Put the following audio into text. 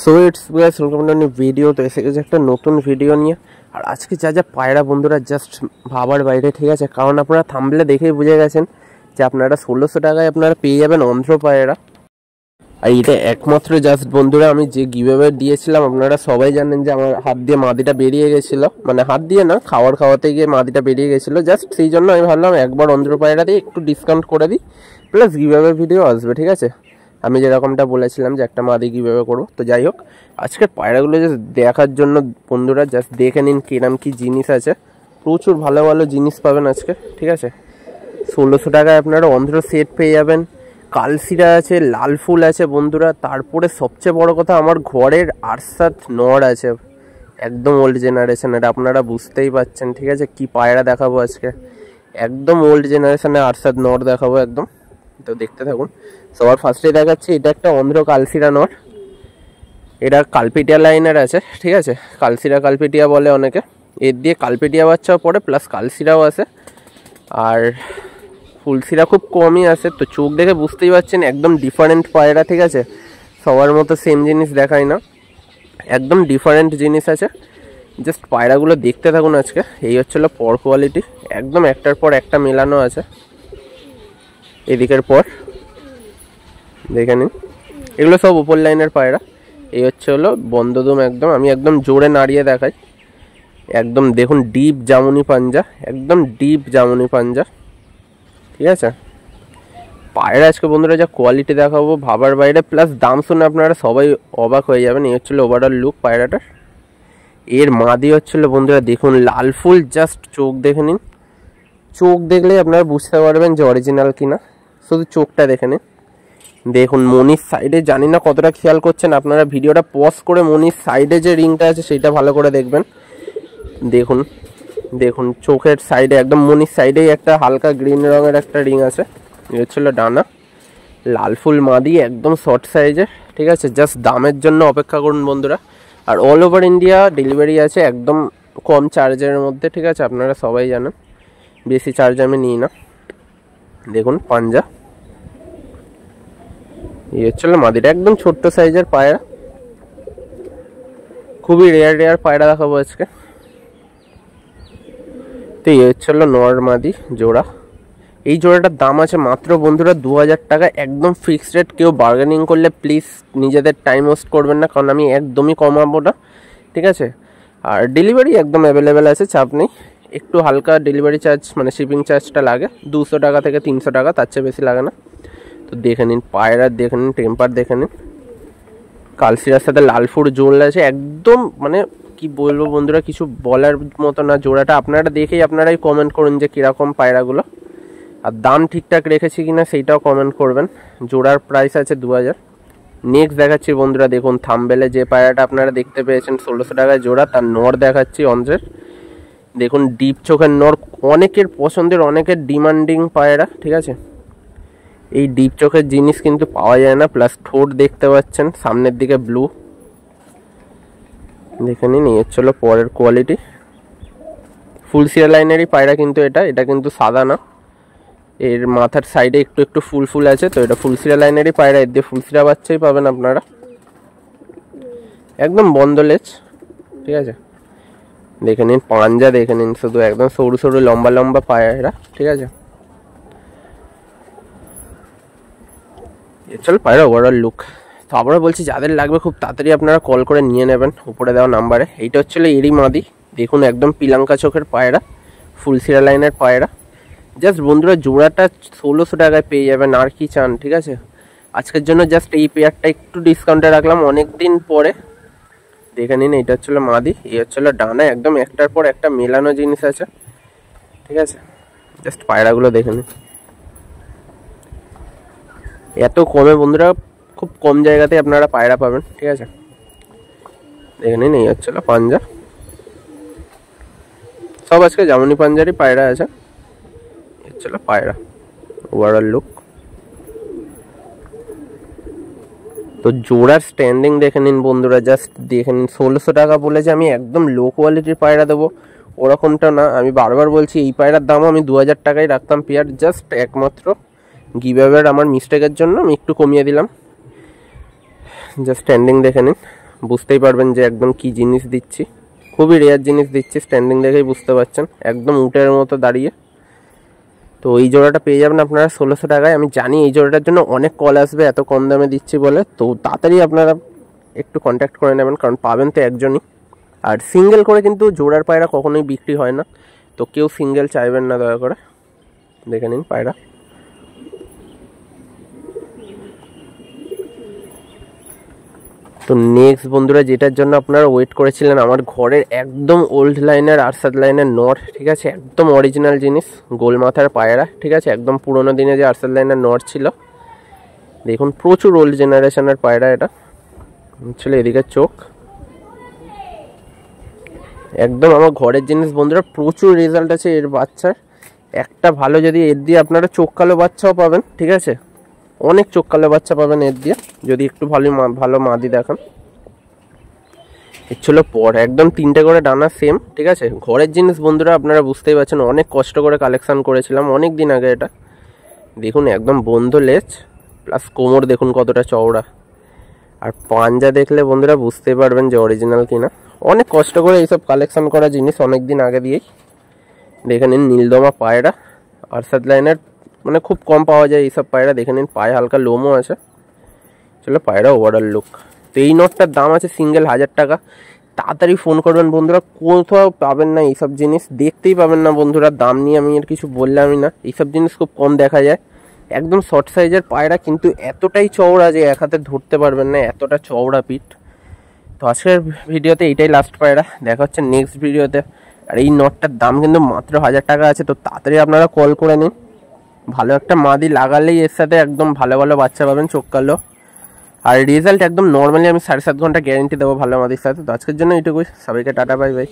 So it's guys welcome to new video. তো এসে গেছে একটা নতুন ভিডিও নিয়ে। আর আজকে যা যা পায়রা বন্ধুরা জাস্ট ভাবার বাইরে, ঠিক আছে? কারণ আপনারা থাম্বনেলে দেখেই বুঝে গেছেন যে আপনারা 1600 টাকায় আপনারা পেয়ে যাবেন অন্ধ্র পায়রা। আর এটা একমাত্র জাস্ট বন্ধুরা আমি যে গিভঅ্যাওয়ে দিয়েছিলাম, আপনারা সবাই জানেন যে আমার হাত দিয়ে মাদিটা বেরিয়ে গেছিলো, মানে হাত দিয়ে না, খাওয়াতে গিয়ে মাদিটা বেরিয়ে গেছিলো। জাস্ট সেই জন্য আমি ভাবলাম একবার অন্ধ্র পায়রা দিয়ে একটু ডিসকাউন্ট করে দিই, প্লাস গিভঅ্যাওয়ে ভিডিও আসবে, ঠিক আছে? আমি যেরকমটা বলেছিলাম যে একটা মাদি কীভাবে করবো। তো যাই হোক, আজকের পায়রাগুলো জাস্ট দেখার জন্য বন্ধুরা জাস্ট দেখে নিন কিরম কী জিনিস আছে। প্রচুর ভালো ভালো জিনিস পাবেন আজকে, ঠিক আছে? 1600 টাকায় আপনারা অন্ধ্র সেট পেয়ে যাবেন, কালশিরা আছে, লাল ফুল আছে বন্ধুরা। তারপরে সবচেয়ে বড় কথা, আমার ঘরের আরসাত নর আছে, একদম ওল্ড জেনারেশনের, আপনারা বুঝতেই পারছেন, ঠিক আছে? কি পায়রা দেখাবো আজকে, একদম ওল্ড জেনারেশনের আরসাত নর দেখাবো একদম। তো দেখতে থাকুন। সবার ফার্স্টে দেখাচ্ছি, এটা একটা অন্ধ্র কালশিরা নর। এটা কালপিটিয়া লাইনের আছে, ঠিক আছে? কালশিরা কালপিটিয়া বলে অনেকে। এর দিয়ে কালপিটিয়া বাচ্চাও পড়ে, প্লাস কালশিরাও আছে। আর ফুলশিরা খুব কমই আছে। তো চোখ দেখে বুঝতেই পারছেন একদম ডিফারেন্ট পায়রা, ঠিক আছে? সবার মতো সেম জিনিস দেখায় না, একদম ডিফারেন্ট জিনিস আছে। জাস্ট পায়রাগুলো দেখতে থাকুন আজকে। এই হচ্ছিল পর কোয়ালিটি, একদম একটার পর একটা মেলানো আছে। এদিকের পর দেখে নিন, এগুলো সব উপর লাইনের পায়রা। এই হচ্ছে হলো বন্ধদম, একদম আমি একদম জোরে নাড়িয়ে দেখাই। একদম দেখুন ডিপ জামুনি পাঞ্জা, একদম ডিপ জামুনি পাঞ্জা, ঠিক আছে? পায়রা আজকে বন্ধুরা যা কোয়ালিটি দেখাবো ভাবার বাইরে, প্লাস দাম শুনে আপনারা সবাই অবাক হয়ে যাবেন। এই হচ্ছিল ওভারঅল লুক পায়রাটার। এর মাদি হচ্ছিল বন্ধুরা দেখুন লাল ফুল, জাস্ট চোখ দেখে নিন। চোখ দেখলেই আপনারা বুঝতে পারবেন যে অরিজিনাল কিনা, শুধু চোখটা দেখে নিন। দেখুন মনির সাইডে, জানি না কতটা খেয়াল করছেন আপনারা, ভিডিওটা পজ করে মনির সাইডে যে রিংটা আছে সেটা ভালো করে দেখবেন। দেখুন দেখুন চোখের সাইডে, একদম মনির সাইডেই একটা হালকা গ্রিন রঙের একটা রিং আছে। এই হচ্ছিল ডানা, লাল ফুল মাদি, একদম শর্ট সাইজের, ঠিক আছে? জাস্ট দামের জন্য অপেক্ষা করুন বন্ধুরা। আর অল ওভার ইন্ডিয়া ডেলিভারি আছে, একদম কম চার্জের মধ্যে, ঠিক আছে? আপনারা সবাই জানেন বেশি চার্জ আমি নিই না। দেখুন পাঞ্জা, এই হচ্ছিল মাদিটা, একদম ছোট্ট সাইজের পায়রা। খুবই রেয়ার পায়রা দেখাবো আজকে। তো এই হচ্ছিল নর মাদি জোড়া। এই জোড়াটার দাম আছে মাত্র বন্ধুরা 2000 টাকা, একদম ফিক্সড রেট। কেউ বার্গেনিং করলে প্লিজ নিজেদের টাইম ওয়েস্ট করবেন না, কারণ আমি একদমই কমাবো না, ঠিক আছে? আর ডেলিভারি একদম অ্যাভেলেবেল আছে, চাপ নেই। একটু হালকা ডেলিভারি চার্জ, মানে শিপিং চার্জটা লাগে 200 টাকা থেকে 300 টাকা, তার চেয়ে বেশি লাগে না। তো দেখে নিন পায়রা, দেখে নিন টেম্পার, দেখে নিন। কালশিরার সাথে লাল ফুল জোড় আছে, একদম মানে কি বলবো বন্ধুরা, কিছু বলার মতো না জোড়াটা। আপনারা দেখেই আপনারাই কমেন্ট করুন যে কীরকম পায়রাগুলো, আর দাম ঠিকঠাক রেখেছি কিনা সেইটাও কমেন্ট করবেন। জোড়ার প্রাইস আছে 2000। নেক্সট দেখাচ্ছি বন্ধুরা, দেখুন থাম্বনেলে যে পায়রাটা আপনারা দেখতে পেয়েছেন 1600 টাকায় জোড়া, তার নর দেখাচ্ছি অন্ধ্রের। দেখুন ডিপ চোখের নর, অনেকের পছন্দের, অনেকের ডিমান্ডিং পায়রা, ঠিক আছে? এই ডিপ চোখের জিনিস কিন্তু পাওয়া যায় না। প্লাস ঠোঁট দেখতে পাচ্ছেন সামনের দিকে ব্লু, দেখে নিন। এই হচ্ছিল পরের কোয়ালিটি, ফুলশিরা লাইনেরই পায়রা কিন্তু এটা কিন্তু সাদা না। এর মাথার সাইডে একটু একটু ফুল আছে, তো এটা ফুলশিরা লাইনেরই পায়রা। এর দিয়ে ফুলশিরা বাচ্চাই পাবেন আপনারা, একদম বন্ধ লেজ, ঠিক আছে? দেখে নিন পাঞ্জা, দেখে নিন শুধু, একদম সরু সরু লম্বা লম্বা পায়রা, ঠিক আছে? চল পায়রা ওভারঅল লুক। তো আবারও বলছি, যাদের লাগবে খুব তাড়াতাড়ি আপনারা কল করে নিয়ে নেবেন উপরে দেওয়া নাম্বারে। এইটা হচ্ছিল এরি মাদি, দেখুন একদম পিলাঙ্কা চোখের পায়রা, ফুলশিরা লাইনের পায়রা। জাস্ট বন্ধুরা জোড়াটা 1600 টাকায় পেয়ে যাবেন, আর কি চান, ঠিক আছে? আজকের জন্য জাস্ট এই পেয়ারটা একটু ডিসকাউন্টে রাখলাম অনেক দিন পরে। দেখে নিন, এইটা হচ্ছিল মাদি, এই হচ্ছিল ডানা, একদম একটার পর একটা মেলানো জিনিস আছে, ঠিক আছে? জাস্ট পায়রাগুলো দেখে নিন। এত কমে বন্ধুরা, খুব কম জায়গাতে আপনারা পায়রা পাবেন, ঠিক আছে? দেখে নিন, এই হচ্ছিল পাঞ্জা। সব আজকে জামুনি পাঞ্জারই পায়রা আছে। হচ্ছিল পায়রা ওভারঅল লুক। তো জোড়ার স্ট্যান্ডিং দেখে নিন বন্ধুরা, জাস্ট দেখে নিন। 1600 টাকা বলে যে আমি একদম লো কোয়ালিটির পায়রা দেবো ওরকমটা না। আমি বারবার বলছি এই পায়রার দামও আমি 2000 টাকায় রাখতাম পেয়ার, জাস্ট একমাত্র গিভঅ্যাওয়ের আমার মিস্টেকের জন্য আমি একটু কমিয়ে দিলাম। জাস্ট স্ট্যান্ডিং দেখে নিন, বুঝতেই পারবেন যে একদম কি জিনিস দিচ্ছি, খুবই রেয়ার জিনিস দিচ্ছি, স্ট্যান্ডিং দেখেই বুঝতে পারছেন, একদম উটের মতো দাঁড়িয়ে। তো এই জোড়াটা পেয়ে যাবেন আপনারা 1600 টাকায়। আমি জানি এই জোড়াটার জন্য অনেক কল আসবে এত কম দামে দিচ্ছি বলে, তো তাড়াতাড়ি আপনারা একটু কন্ট্যাক্ট করে নেবেন, কারণ পাবেন তো একজনই। আর সিঙ্গেল করে কিন্তু জোড়ার পায়রা কখনোই বিক্রি হয় না, তো কেউ সিঙ্গেল চাইবেন না দয়া করে। দেখে নিন পায়রা। তো নেক্সট বন্ধুরা যেটার জন্য আপনারা ওয়েট করেছিলেন, আমার ঘরের একদম ওল্ড লাইনের আরসাদ লাইনের নর, ঠিক আছে, একদম অরিজিনাল জিনিস, গোল মাথার পায়রা, ঠিক আছে, একদম পুরোনো দিনে যে আরসাদ লাইনের নর ছিল। দেখুন প্রচুর ওল্ড জেনারেশনের পায়রা, এটা ছিল এদিকে চোখ, একদম আমার ঘরের জিনিস বন্ধুরা। প্রচুর রেজাল্ট আছে এর বাচ্চার, একটা ভালো যদি এর দিয়ে আপনারা চোখ কালো বাচ্চাও পাবেন, ঠিক আছে, অনেক চোখ কালো বাচ্চা পাবেন এর দিয়ে যদি একটু ভালো মাদি দেখান। এর ছিল পর একদম 3টে করে ডানা সেম, ঠিক আছে, ঘরের জিনিস বন্ধুরা, আপনারা বুঝতেই পারছেন, অনেক কষ্ট করে কালেকশন করেছিলাম অনেক দিন আগে। এটা দেখুন একদম বন্ধ লেজ, প্লাস কোমর দেখুন কতটা চওড়া, আর পাঞ্জা দেখলে বন্ধুরা বুঝতেই পারবেন যে অরিজিনাল কিনা। অনেক কষ্ট করে এইসব কালেকশন করা জিনিস অনেক দিন আগে দিয়েই। দেখে নিন নীলদমা পায়রা, আরসাদ লাইনের, মানে খুব কম পাওয়া যায় এইসব পায়রা। দেখে নিন পায়ে হালকা লোমও আছে। চলো পায়রা ওভারঅল লুক। তো এই নটটার দাম আছে সিঙ্গেল 1000 টাকা। তাড়াতাড়ি ফোন করবেন বন্ধুরা, কোথাও পাবেন না এইসব জিনিস, দেখতেই পাবেন না বন্ধুরা। দাম নিয়ে আমি আর কিছু বললামই না, এইসব জিনিস খুব কম দেখা যায়। একদম শর্ট সাইজের পায়রা, কিন্তু এতটাই চওড়া যে এক হাতে ধরতে পারবেন না, এতটা চওড়া পিঠ। তো আজকের ভিডিওতে এইটাই লাস্ট পায়রা, দেখা হচ্ছে নেক্সট ভিডিওতে। আর এই নটটার দাম কিন্তু মাত্র 1000 টাকা আছে, তো তাড়াতাড়ি আপনারা কল করে নিন। ভালো একটা মাদি লাগালেই এর সাথে একদম ভালো ভালো বাচ্চা পাবেন চোখ কালো, আর রেজাল্ট একদম নর্মালি আমি 7.5 ঘন্টা গ্যারেন্টি দেবো ভালো মাদির সাথে। তো আজকের জন্য এইটুকুই, সবাইকে টাটা বাই বাই।